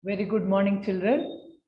Very good morning, children.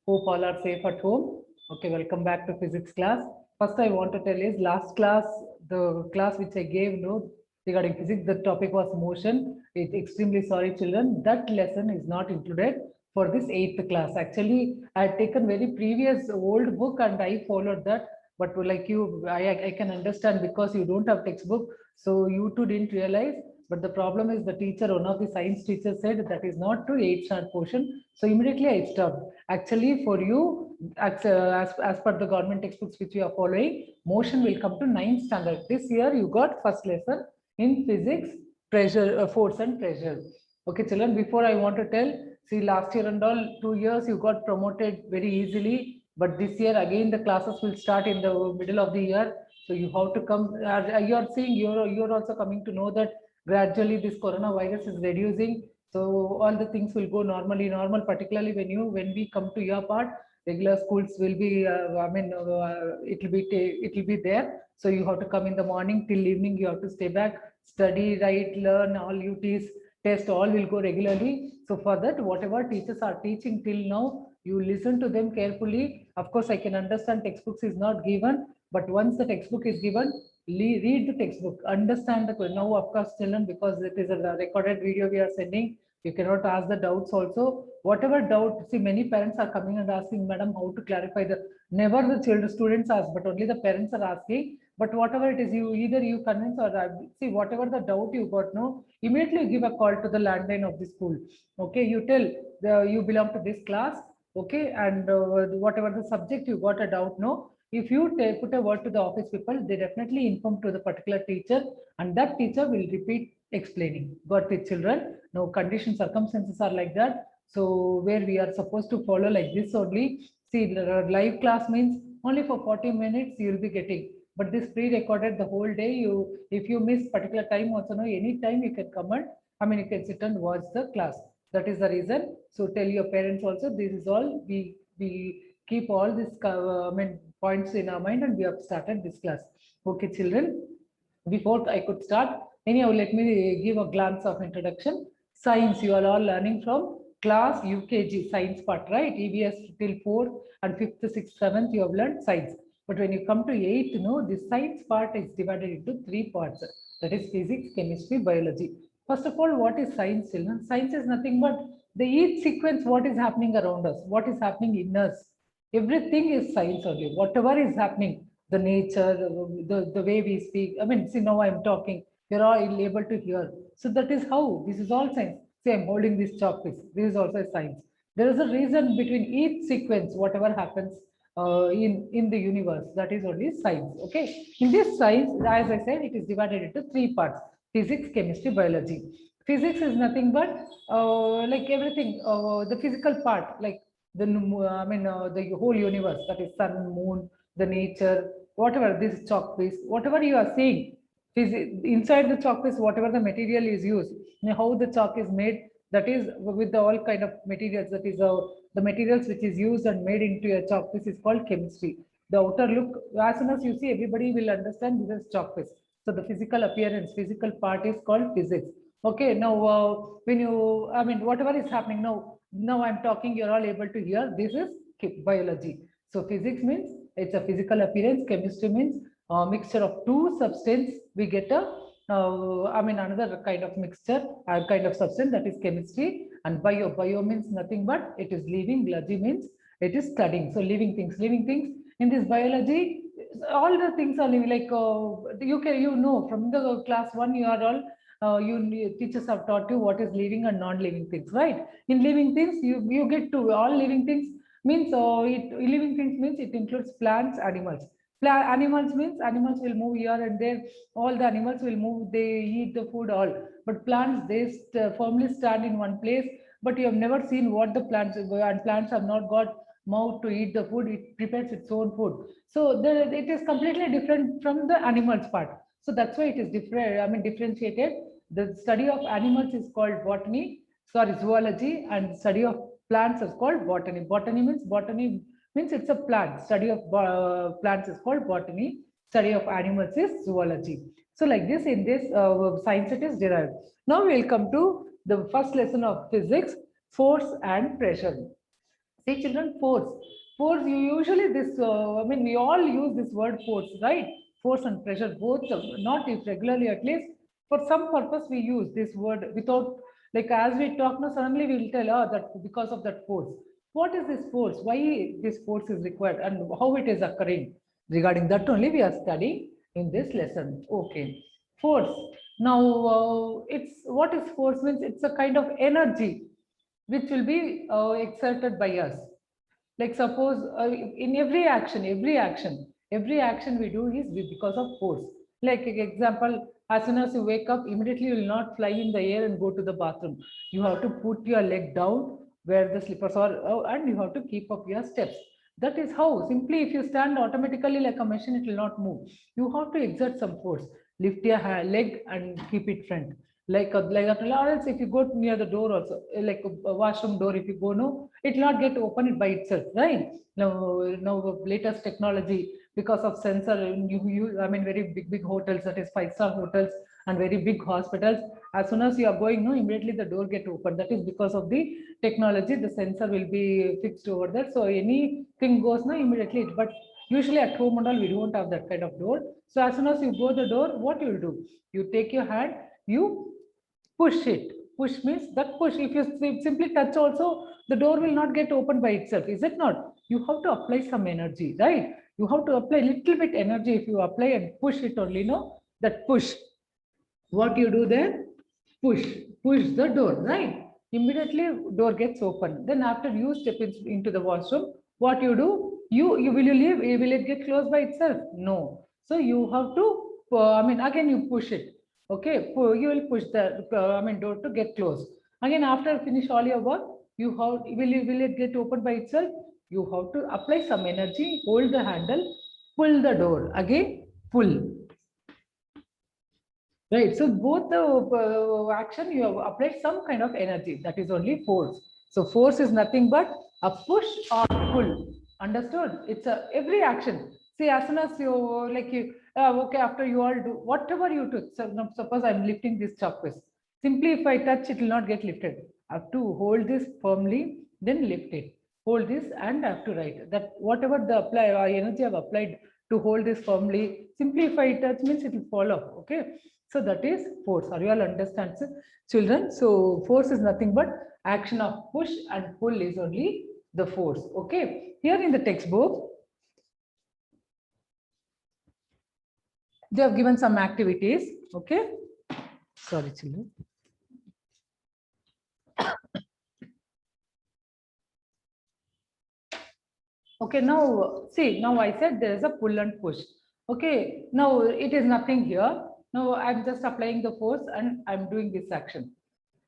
Hope all are safe at home. Okay, welcome back to physics class. First, I want to tell is last class, the class which I gave no regarding physics, the topic was motion. It's extremely sorry, children. That lesson is not included for this eighth class. Actually, I had taken very previous old book and I followed that. But like you, I can understand because you don't have textbook, so you too didn't realize. But the problem is the teacher, one of the science teachers said that is not to 8th standard portion. So immediately I stopped. Actually, for you, as per the government textbooks which you are following, motion will come to 9th standard. This year you got first lesson in physics, pressure, force and pressure. Okay, children, before I want to tell, see last year and all, 2 years you got promoted very easily. But this year again the classes will start in the middle of the year. So you have to come, you are seeing, you're also coming to know that gradually this coronavirus is reducing, so all the things will go normally normal, particularly when we come to your part, regular schools will be it will be there. So you have to come in the morning till evening, you have to stay back, study, write, learn, all UTs, test, all will go regularly. So for that, whatever teachers are teaching till now, you listen to them carefully. Of course I can understand textbooks is not given, but once the textbook is given, read the textbook, understand the now. Of course, children, because it is a recorded video we are sending, you cannot ask the doubts also. Whatever doubt, see, many parents are coming and asking, Madam, how to clarify the. Never the children, students ask, but only the parents are asking. But whatever it is, you either you convince or see whatever the doubt you got, no, immediately give a call to the landline of the school. Okay, you tell you belong to this class. Okay, and whatever the subject you got a doubt, no, if you put a word to the office people, they definitely inform to the particular teacher, and that teacher will repeat explaining. Got it, children? No, condition circumstances are like that. So where we are supposed to follow like this only. See, the live class means only for 40 minutes you will be getting. But this pre-recorded the whole day, you if you miss particular time also, no, any time you can come and you can sit and watch the class. That is the reason. So tell your parents also. This is all we keep all this points in our mind, and we have started this class. Okay, children, before I could start, anyhow, let me give a glance of introduction. Science, you are all learning from class UKG science part, right? EBS till 4th and 5th, 6th, 7th, you have learned science. But when you come to 8th, no, the science part is divided into 3 parts. That is physics, chemistry, biology. First of all, what is science, children? Science is nothing but the each sequence, what is happening around us, what is happening in us. Everything is science only. Whatever is happening, the nature, the way we speak. See, now I'm talking, you're all able to hear. So that is how, this is all science. See, I'm holding this chalk piece. This is also a science. There is a reason between each sequence, whatever happens in the universe, that is only science. Okay. In this science, as I said, it is divided into 3 parts: physics, chemistry, biology. Physics is nothing but like everything, the physical part, like the whole universe, that is sun, moon, the nature, whatever this chalk piece, whatever you are seeing, inside the chalk piece, whatever the material is used, how the chalk is made, that is with the all kind of materials, that is the materials which is used and made into a chalk piece is called chemistry. The outer look, as soon as you see, everybody will understand this is chalk piece. So the physical appearance, physical part is called physics. Okay, now when you, whatever is happening now I'm talking, you're all able to hear. This is biology. So physics means it's a physical appearance. Chemistry means a mixture of two substance. We get a, another kind of mixture, a kind of substance, that is chemistry. And bio means nothing but it is living. Biology means it is studying. So living things. Living things in this biology, all the things are living. Like you know from the class 1, you are all teachers have taught you what is living and non-living things, right? In living things, you get to all living things means living things means it includes plants, animals. Animals means animals will move here and there. All the animals will move. They eat the food all. But plants, they firmly stand in one place. But you have never seen what the plants and plants have not got mouth to eat the food. It prepares its own food. So it is completely different from the animals part. So that's why it is different. Differentiated. The study of animals is called botany, sorry, zoology, and study of plants is called botany. Botany means it's a plant. Study of plants is called botany. Study of animals is zoology. So like this, in this science it is derived. Now we will come to the first lesson of physics. force and pressure. See children, force. Force, you usually this, we all use this word force, right? Force and pressure, both, not if regularly at least, for some purpose we use this word without, like as we talk now, suddenly we will tell, oh, that because of that force. What is this force? Why this force is required and how it is occurring? Regarding that only we are studying in this lesson. Okay. Force. Now, it's what is force means? It's a kind of energy which will be exerted by us. Like suppose in every action we do is because of force. Like example, as soon as you wake up, immediately you will not fly in the air and go to the bathroom. You have to put your leg down where the slippers are, and you have to keep up your steps. That is how. Simply, if you stand automatically like a machine, it will not move. You have to exert some force. Lift your leg and keep it front. Like or else if you go near the door also, like a washroom door, if you go, no, it will not get open it by itself, right? Now latest technology, because of sensor, very big hotels, that is 5-star hotels and very big hospitals, as soon as you are going, no, immediately the door get open. That is because of the technology. The sensor will be fixed over there, so anything goes now immediately. But usually at home and all, we don't have that kind of door. So as soon as you go the door, what you will do, you take your hand, you push it. Push means that push. If you simply touch also, the door will not get opened by itself. Is it not? You have to apply some energy, right? You have to apply little bit energy. If you apply and push it only, no, that push. What you do then? Push the door, right? Immediately door gets open. Then after you step into the washroom, what you do? You will you leave? Will it get closed by itself? No. So you have to. Again you push it. Okay, you will push the door to get closed. Again, after finish all your work, will it get opened by itself? You have to apply some energy, hold the handle, pull the door. Again, pull. Right. So both the action you have applied some kind of energy. That is only force. So force is nothing but a push or pull. Understood? It's a every action. See, as soon as you okay, after you all do whatever you do. So now suppose I'm lifting this choppies. Simply if I touch, it will not get lifted. I have to hold this firmly, then lift it. Hold this and I have to write that whatever the energy I've applied to hold this firmly. Simply if I touch means it will fall off. Okay. So that is force. Are you all understand, children? So force is nothing but action of push and pull is only the force. Okay. Here in the textbook, they have given some activities. Okay. Sorry, children. Okay, now see, now I said there is a pull and push. Okay, now it is nothing here. Now I'm just applying the force and I'm doing this action.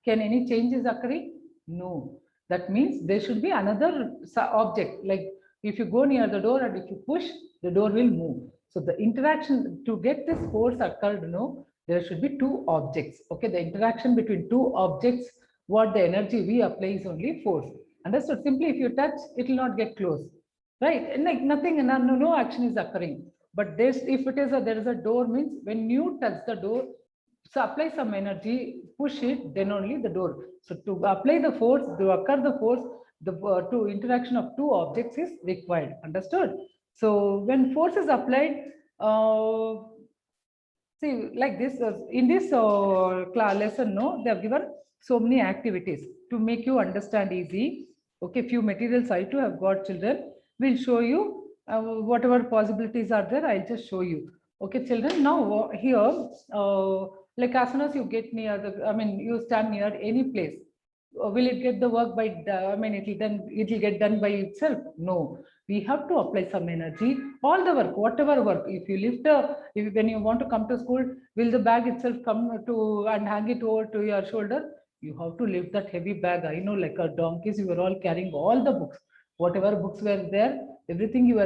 Can any changes occurring? No. That means there should be another object. Like if you go near the door and if you push, the door will move. So the interaction to get this force occurred, no, there should be two objects. Okay, the interaction between two objects, what the energy we apply is only force. Understood? Simply if you touch, it will not get close. Right? And like nothing, no action is occurring. But this, if it is there is a door means when you touch the door, so apply some energy, push it, then only the door. So to apply the force, to occur the force, the to interaction of two objects is required. Understood? So when force is applied, see like this in this lesson, no, they have given so many activities to make you understand easy. Okay, few materials I too have got, children. Will show you whatever possibilities are there. I'll just show you. Okay, children. Now here, like as soon as you get near the, you stand near any place, will it get the work by? It will get done by itself. No, we have to apply some energy. All the work, whatever work. If you lift when you want to come to school, will the bag itself come to and hang it over to your shoulder? You have to lift that heavy bag. I know, like a donkeys, you were all carrying all the books. Whatever books were there, everything you were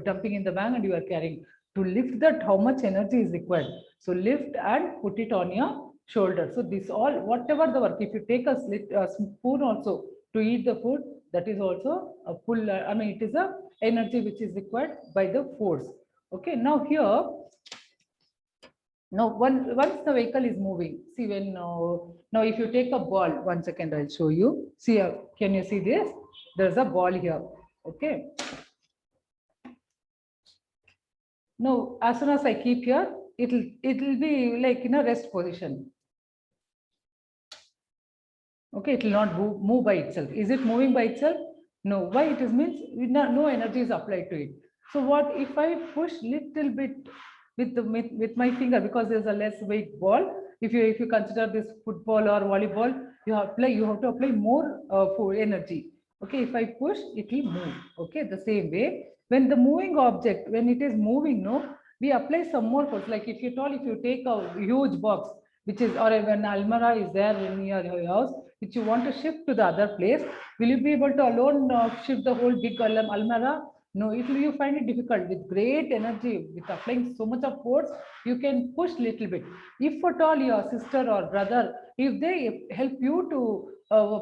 dumping in the bag and you are carrying. To lift that, how much energy is required? So lift and put it on your shoulder. So this all, whatever the work, if you take a spoon also to eat the food, that is also a pull. It is a energy which is required by the force. Okay, now here Now, once the vehicle is moving, see when now if you take a ball, 1 second, I'll show you. See, can you see this? There's a ball here. Okay. Now, as soon as I keep here, it'll be like in a rest position. Okay, it will not move by itself. Is it moving by itself? No. Why? It is means no energy is applied to it. So what if I push little bit with my finger, because there's a less weight ball. If you consider this football or volleyball, you have to apply more for energy. Okay, if I push, it will move. Okay, the same way when the moving object, when it is moving, no, we apply some more force. Like if you take a huge box, which is, or when almirah is there in your house, which you want to shift to the other place, will you be able to alone shift the whole big almirah? No, you find it difficult. With great energy, with applying so much of force, you can push little bit. If at all your sister or brother, if they help you to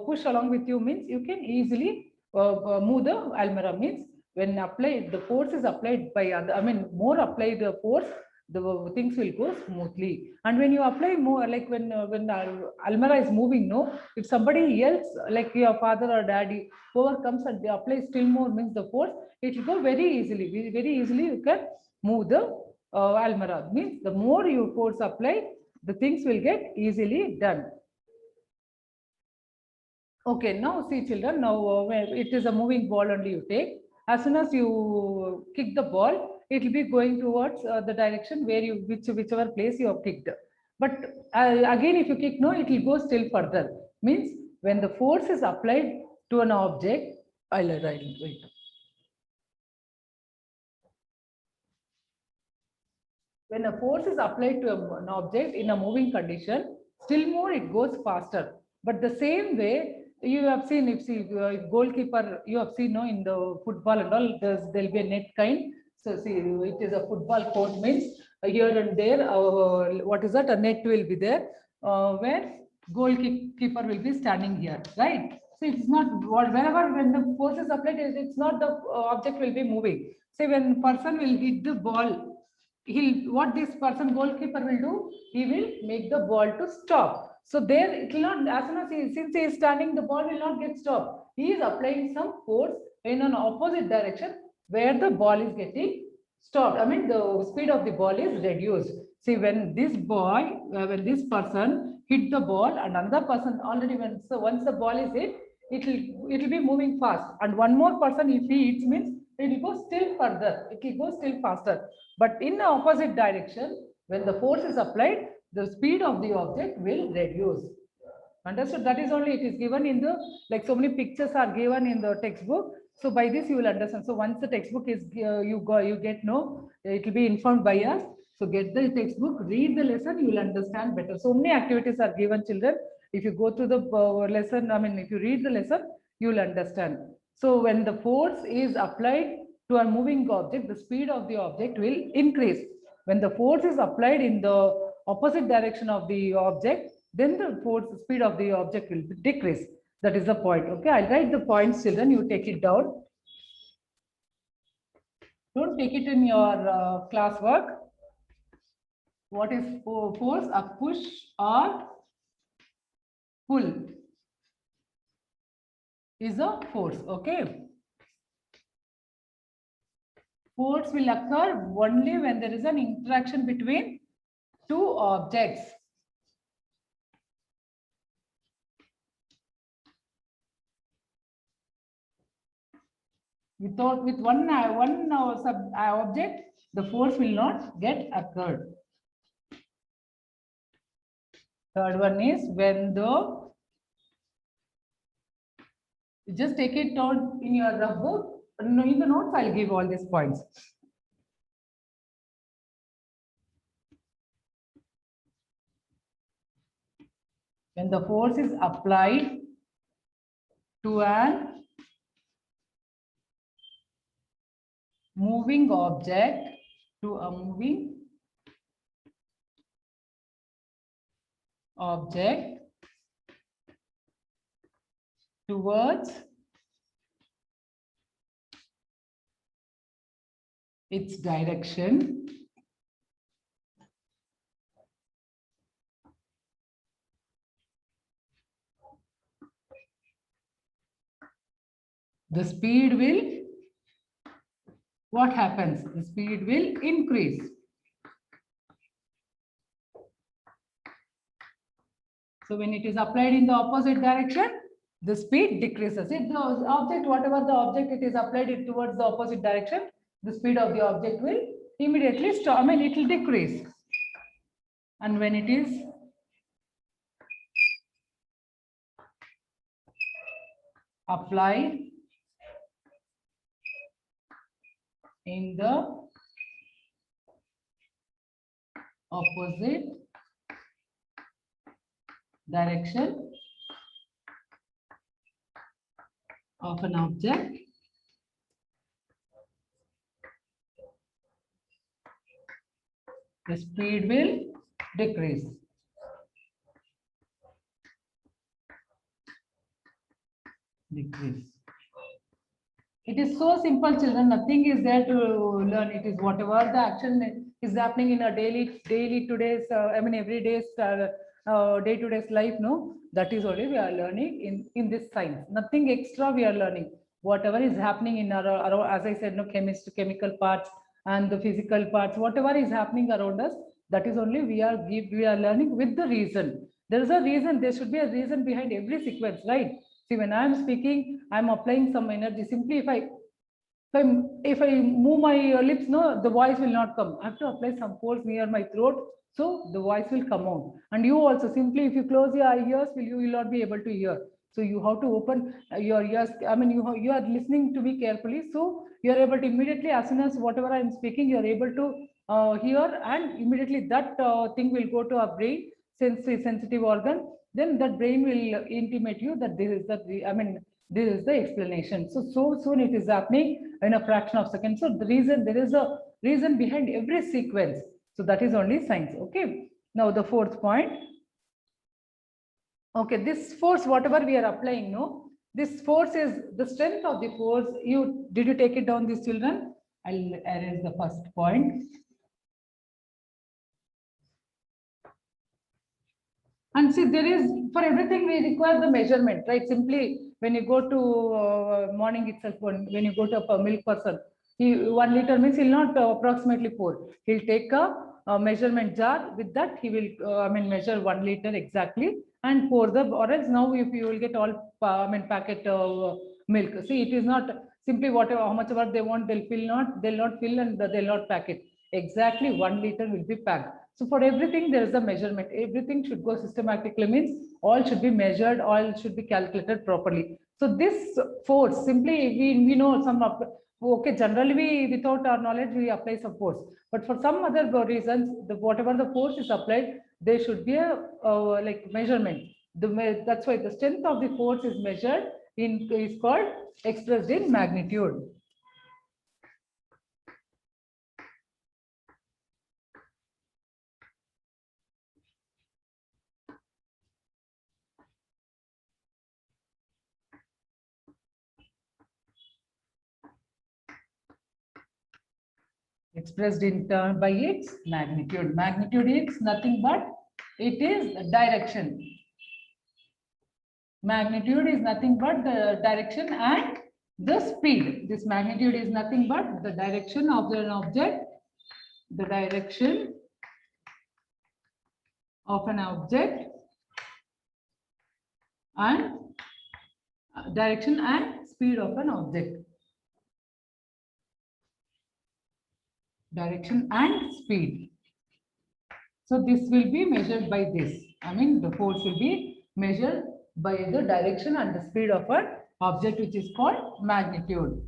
push along with you, means you can easily move the almirah. Means when applied, the force is applied by other, I mean more applied force, the things will go smoothly. And when you apply more, like when almirah is moving, no, if somebody else, like your father or daddy, whoever comes and they apply still more, means the force, it will go very easily. Very easily you can move the almirah. Means the more you force apply, the things will get easily done. Okay, now see children, now it is a moving ball only you take. As soon as you kick the ball, it will be going towards the direction where you, whichever place you have kicked. But again, if you kick, no, it will go still further. Means when the force is applied to an object, I'll wait. When a force is applied to an object in a moving condition, still more it goes faster. But the same way, you have seen, if goalkeeper, you have seen, no, in the football and all, there'll be a net kind. So see, it is a football court, means here and there, what is that? A net will be there, where goalkeeper will be standing here, right? So it's not, whenever when the force is applied, it's not the object will be moving. Say when person will hit the ball, what this person goalkeeper will do, he will make the ball to stop. So there it will not, as soon as since he is standing, the ball will not get stopped. He is applying some force in an opposite direction where the ball is getting stopped. I mean the speed of the ball is reduced. See, when this boy, when this person hit the ball and another person already went, so once the ball is hit, it will be moving fast, and one more person if he hits, means it will go still further, it will go still faster. But in the opposite direction, when the force is applied, the speed of the object will reduce. Understood? That is only, it is given in the, like so many pictures are given in the textbook. So by this you will understand. So once the textbook is, you get, no, it will be informed by us. So get the textbook, read the lesson, you will understand better. So many activities are given, children. If you go through the lesson, I mean, if you read the lesson, you will understand. So when the force is applied to a moving object, the speed of the object will increase. When the force is applied in the opposite direction of the object, then the force speed of the object will decrease. That is the point. Okay, I'll write the points, children. You take it down. Don't take it in your classwork. What is force? A push or pull is a force. Okay. Force will occur only when there is an interaction between two objects. With one object, the force will not get occurred. Third one is when just take it down in your rough book. No, in the notes, I'll give all these points. When the force is applied to an moving object, towards its direction, the speed will, what happens? The speed will increase. So when it is applied in the opposite direction, the speed decreases. If the object, whatever the object it is applied it towards the opposite direction, the speed of the object will immediately stop. I mean, it will decrease. And when it is applied in the opposite direction of an object, the speed will decrease. It is so simple, children. Nothing is there to learn. It is whatever the action is happening in a daily today's, everyday's day-to-day life. No, that is only we are learning in this science. Nothing extra we are learning. Whatever is happening in our as I said, no, chemical parts and the physical parts, whatever is happening around us, that is only we are learning with the reason. There is a reason. There should be a reason behind every sequence, right? See, when I am speaking, I am applying some energy. Simply, if I move my lips, no, the voice will not come. I have to apply some force near my throat, so the voice will come out. And you also simply, if you close your ears, you will not be able to hear. So you have to open your ears. I mean, you are listening to me carefully, so you are able to immediately, as soon as whatever I am speaking, you are able to hear, and immediately that thing will go to our brain, sensitive organ. Then that brain will intimate you that this is this is the explanation. So soon it is happening in a fraction of seconds. So there is a reason behind every sequence. So that is only science. Okay. Now the fourth point. Okay, this force, whatever we are applying, no, this force is the strength of the force. Did you take it down, these children? I'll erase the first point. And see, there is, for everything we require the measurement, right? Simply when you go to morning itself, when you go to a milk person, 1 liter means he'll not approximately pour. He'll take a measurement jar. With that, he will measure 1 liter exactly and pour the, or else now if you will get all packet milk. See, it is not simply whatever, how much ever they want, they'll not fill and they'll not pack it. Exactly 1 liter will be packed. So for everything, there is a measurement. Everything should go systematically, means all should be measured, all should be calculated properly. So this force, simply we know some of, okay, generally we, without our knowledge, we apply some force. But for some other reasons, whatever the force is applied, there should be a like measurement. That's why the strength of the force is measured is called expressed in magnitude. Expressed in turn by its magnitude. Magnitude is nothing but it is direction. Magnitude is nothing but the direction and the speed. This magnitude is nothing but the direction of an object, the direction of an object, and direction and speed of an object. Direction and speed. So this will be measured by this. The force will be measured by the direction and the speed of an object, which is called magnitude.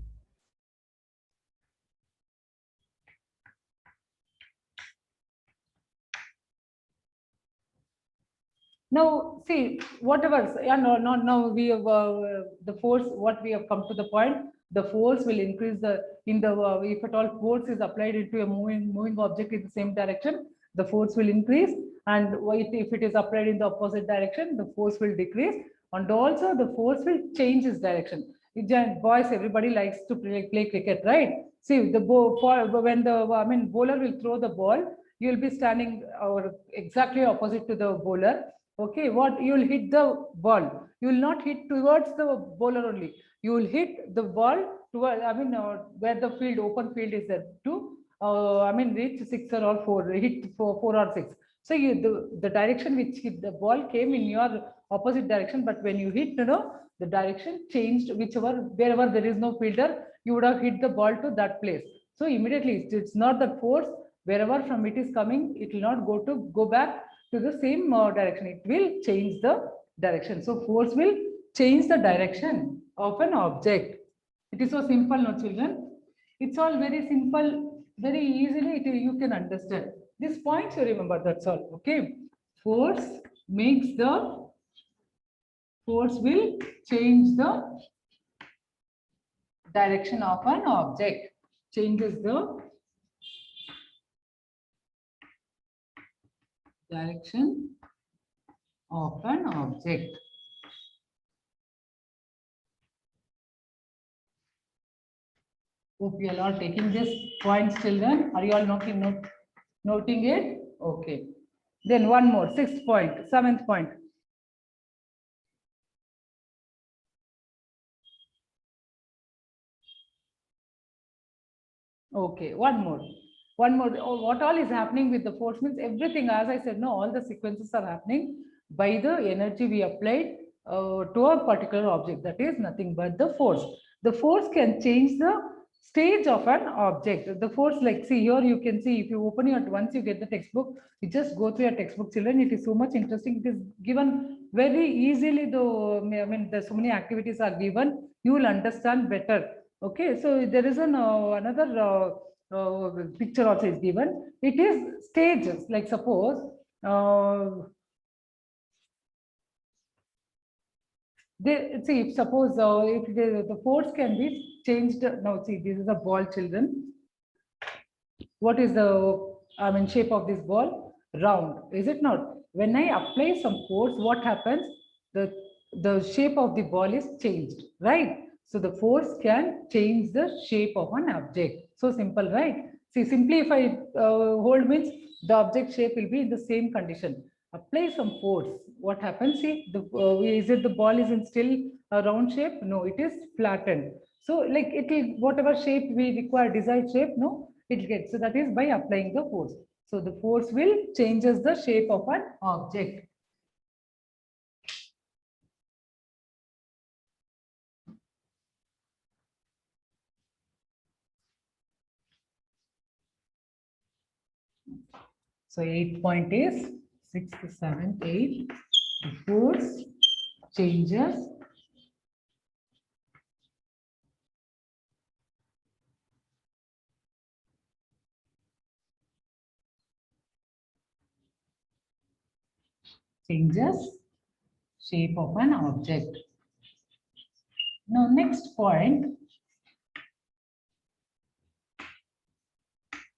Now see, whatever, now we have the force, what we have come to the point, the force will increase if at all force is applied into a moving object in the same direction, the force will increase, and if it is applied in the opposite direction, the force will decrease, and also the force will change its direction. Boys, everybody likes to play cricket, right? See, when the bowler will throw the ball, you will be standing exactly opposite to the bowler. Okay, what you will hit the ball. You will not hit towards the bowler only. You will hit the ball toward, I mean, where the field, open field is there to, I mean, reach six or four, hit four or six. So you, the direction which hit the ball came in your opposite direction, but when you hit, the direction changed, whichever, wherever there is no fielder, you would have hit the ball to that place. So immediately, it's not that force, wherever from it is coming, it will not go back to the same direction. It will change the direction. So force will change the direction of an object. It is so simple, no children? It's all very simple, very easily you can understand. These points you remember, that's all. Okay. Force makes the, force will change the direction of an object. Changes the direction of an object. Hope you all are taking this points, children. Are you all noting it? Okay. Then one more, sixth point, seventh point. Okay, one more. One more. Oh, what all is happening with the force means everything, as I said, no, all the sequences are happening by the energy we applied to a particular object. That is nothing but the force. The force can change the stage of an object. The force, like, see here, you can see if you open it once you get the textbook, you just go through your textbook, children. It is so much interesting. It is given very easily, though. I mean, there's so many activities are given. You will understand better. Okay, so there is another picture also is given. It is stages. Like suppose they see, if suppose if the force can be changed. Now see, this is a ball, children. What is the, I mean, shape of this ball? Round, is it not? When I apply some force, what happens? The shape of the ball is changed, right? So the force can change the shape of an object. So simple, right? See, simply if I hold means the object shape will be in the same condition. Apply some force. What happens? See, is it the ball is in still a round shape? No, it is flattened. So like it will, whatever shape we require, desired shape, no, it gets. So that is by applying the force. So the force will changes the shape of an object. So 8 point is 6th, 7th, 8th. The force changes shape of an object. Now next point,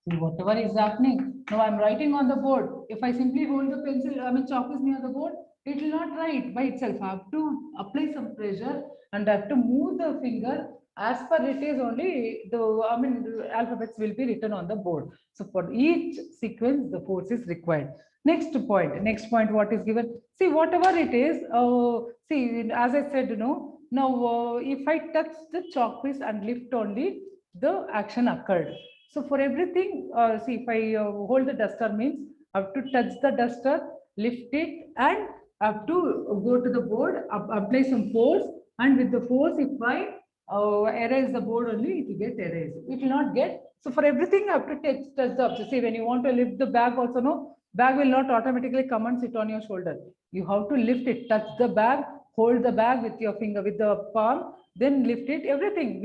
see whatever is happening. Now I'm writing on the board. If I simply hold the pencil, I mean chalk is near the board, it will not write by itself. I have to apply some pressure and I have to move the finger as per it is only the, I mean, the alphabets will be written on the board. So for each sequence, the force is required. Next point, what is given? See, whatever it is, see, as I said, now if I touch the chalk piece and lift only, the action occurred. So for everything, see, if I hold the duster means I have to touch the duster, lift it, and I have to go to the board, apply some force, and with the force, if I erase the board only, it will get erased. It will not get. So for everything, I have to touch the object. See, when you want to lift the bag also, no, bag will not automatically come and sit on your shoulder. You have to lift it, touch the bag, hold the bag with your finger, with the palm, then lift it, everything.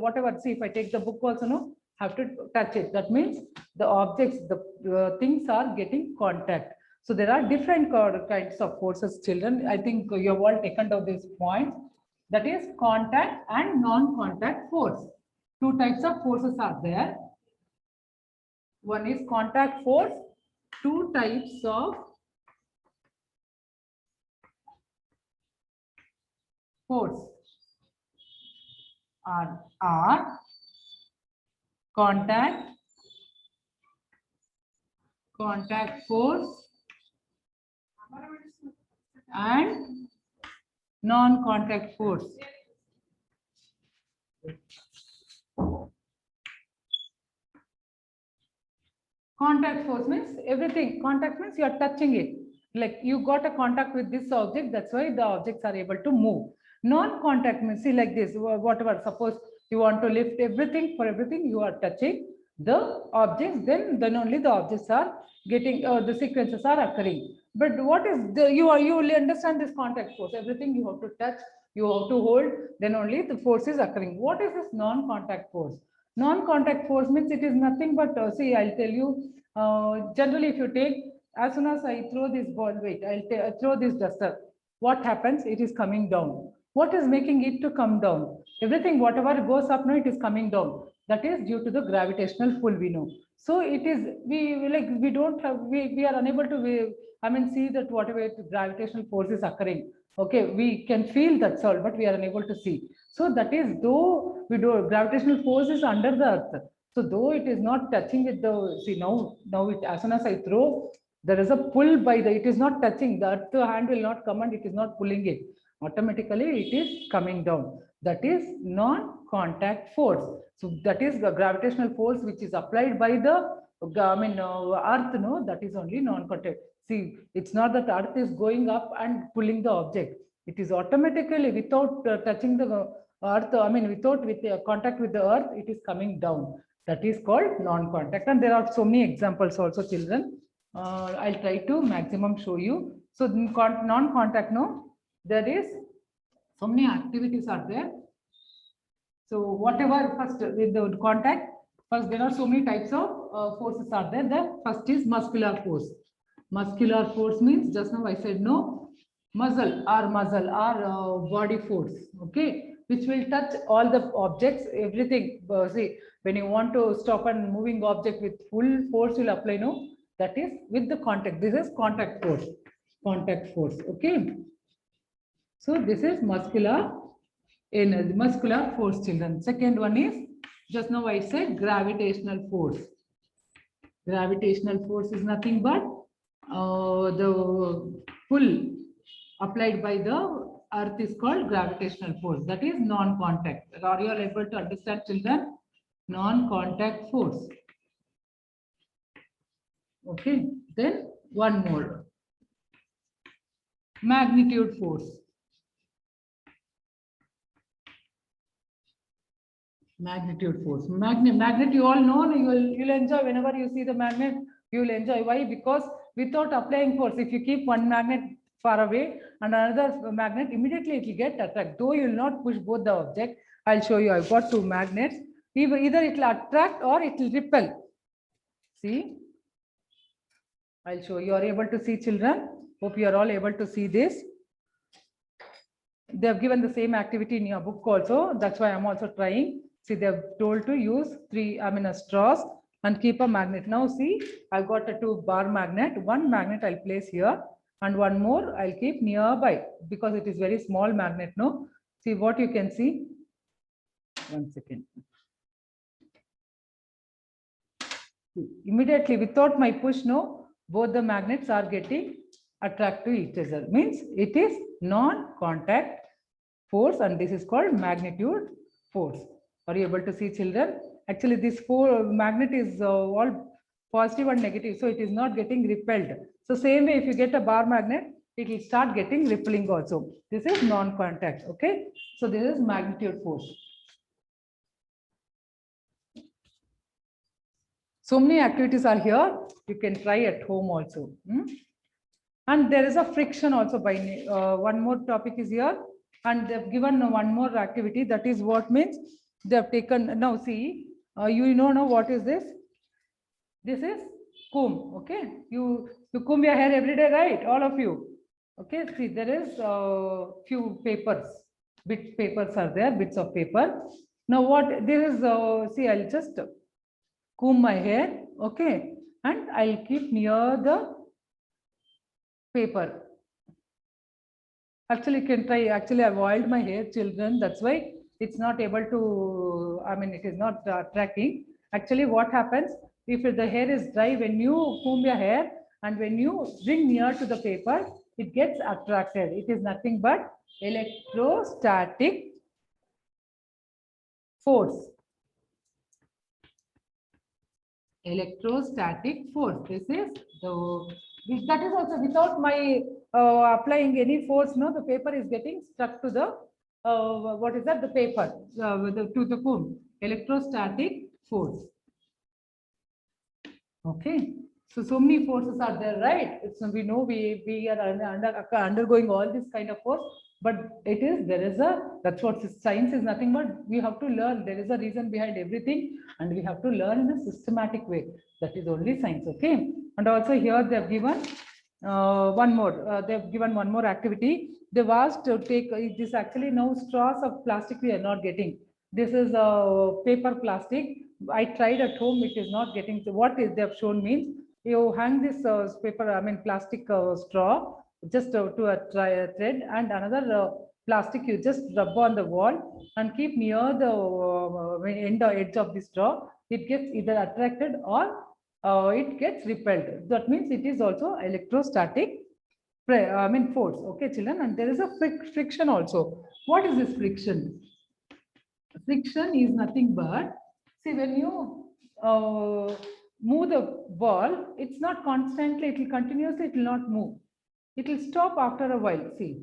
Whatever, see, if I take the book also, no, have to touch it. That means the objects, the things are getting contact. So there are different kinds of forces, children. I think you have all taken of these points. That is contact and non-contact force. Two types of forces are there. One is contact force. Two types of force are contact force and non-contact force. Contact force means everything. Contact means you are touching it. Like you got a contact with this object, that's why the objects are able to move. Non-contact means, see, like this, whatever, suppose you want to lift everything, for everything you are touching the objects, then only the objects are getting, the sequences are occurring. But what is the, you will understand this contact force. Everything you have to touch, you have to hold, then only the force is occurring. What is this non-contact force? Non-contact force means it is nothing but, see, I'll tell you, generally if you take, as soon as I throw this ball, wait, I'll throw this duster, what happens? It is coming down. What is making it to come down? Everything, whatever goes up now, it is coming down. That is due to the gravitational pull, we know. So it is, we don't have, we are unable to, see that whatever gravitational force is occurring. Okay, we can feel that's all, but we are unable to see. So that is, though we do, gravitational force is under the earth. So though it is not touching with the, see, now it, as soon as I throw, there is a pull by the, it is not touching, the earth hand will not come and it is not pulling it. Automatically it is coming down. That is non-contact force. So that is the gravitational force which is applied by the, earth, no, that is only non-contact. See, it's not that earth is going up and pulling the object. It is automatically, without touching the earth, without contact with the earth, it is coming down. That is called non-contact. And there are so many examples also, children. I'll try to maximum show you. So non-contact, no, there is so many activities are there. So whatever, first with the contact, first there are so many types of forces are there. The first is muscular force. Muscular force means, just now I said, no, muscle or body force, okay, which will touch all the objects, everything. See, when you want to stop a moving object with full force, will apply, no, that is with the contact. This is contact force, okay. So this is muscular force, children. Second one is, just now I said, gravitational force. Gravitational force is nothing but the pull applied by the earth is called gravitational force. That is non-contact. Are you able to understand, children? Non-contact force. Okay. Then one more. Magnitude force. Magnitude force. Magnet, you all know, you'll enjoy whenever you see the magnet. You will enjoy. Why? Because without applying force, if you keep one magnet far away and another magnet, immediately it will get attracted. Though you will not push both the object. I'll show you. I've got two magnets. Either it will attract or it will repel. See? I'll show you. Are able to see, children? Hope you are all able to see this. They have given the same activity in your book also. That's why I'm also trying. See, they have told to use straws and keep a magnet. Now see, I've got a 2-bar magnet. One magnet I'll place here and one more I'll keep nearby because it is very small magnet. No, see what you can see. 1 second. Immediately without my push, no, both the magnets are getting attracted to each other. Means it is non-contact force and this is called magnitude force. Are you able to see, children? Actually, this magnet is all positive and negative, so it is not getting repelled. So same way, if you get a bar magnet, it will start getting rippling also. This is non-contact, okay? So this is magnitude force. So many activities are here. You can try at home also. And there is a friction also by one more topic is here. And they've given one more activity. That is what means they have taken. Now see, you know now what is this? This is comb. Okay, you comb your hair every day, right? All of you. Okay, see there is few papers. Papers are there, bits of paper. Now what this is? See, I'll just comb my hair. Okay, and I'll keep near the paper. Actually, you can try. Actually, I've oiled my hair, children. That's why it's not able to, it is not tracking. Actually, what happens if the hair is dry, when you comb your hair and when you bring near to the paper, it gets attracted. It is nothing but electrostatic force. Electrostatic force. This is that is also without my applying any force. No, the paper is getting stuck to the what is that? The paper to the cone. Electrostatic force. Okay. So many forces are there, right? We know we are undergoing all this kind of force, but that's what science is nothing but we have to learn. There is a reason behind everything, and we have to learn in a systematic way. That is only science, okay? And also here they have given one more. They have given one more activity. They've asked to take this. Actually, now straws of plastic we are not getting. This is paper plastic. I tried at home. It is not getting. What is they have shown means you hang this paper, plastic straw just to a thread, and another plastic you just rub on the wall and keep near the edge of the straw. It gets either attracted or it gets repelled. That means it is also electrostatic force. Okay, children, and there is a friction also. What is this friction? Friction is nothing but, see, when you move the ball, it's not constantly, it will continuously, it will not move. It will stop after a while. See,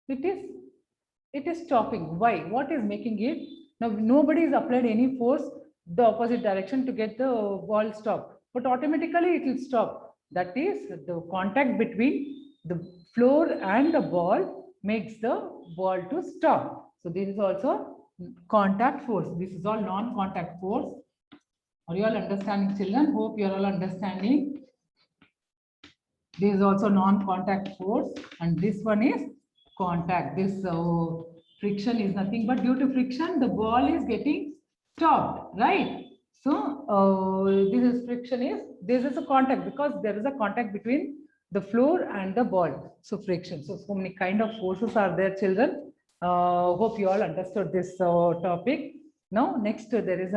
it is stopping. Why? What is making it? Now, nobody has applied any force the opposite direction to get the ball stopped, but automatically it will stop. That is the contact between the floor and the ball makes the ball to stop. So this is also contact force. This is all non-contact force. Are you all understanding, children? Hope you are all understanding. This is also non-contact force, and this one is contact. This friction is nothing but due to friction, the ball is getting stopped, right? So this is friction this is a contact because there is a contact between the floor and the ball. So friction. So many kind of forces are there, children. Hope you all understood this topic. Now, next there is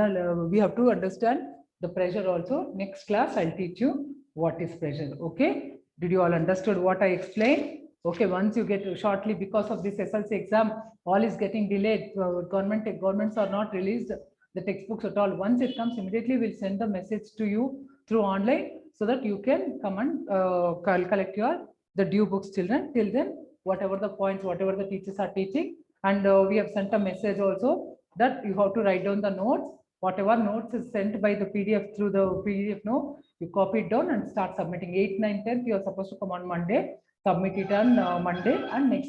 we have to understand the pressure also. Next class, I'll teach you what is pressure. Okay. Did you all understood what I explained? Okay, once you get shortly because of this SLC exam, all is getting delayed. Governments are not released the textbooks at all. Once it comes, immediately we'll send the message to you through online so that you can come and collect the due books, children. Till then, whatever the points, whatever the teachers are teaching, and we have sent a message also that you have to write down the notes. Whatever notes is sent by the PDF through the PDF note, you copy it down and start submitting. 8, 9, 10th, you are supposed to come on Monday, submit it on Monday, and next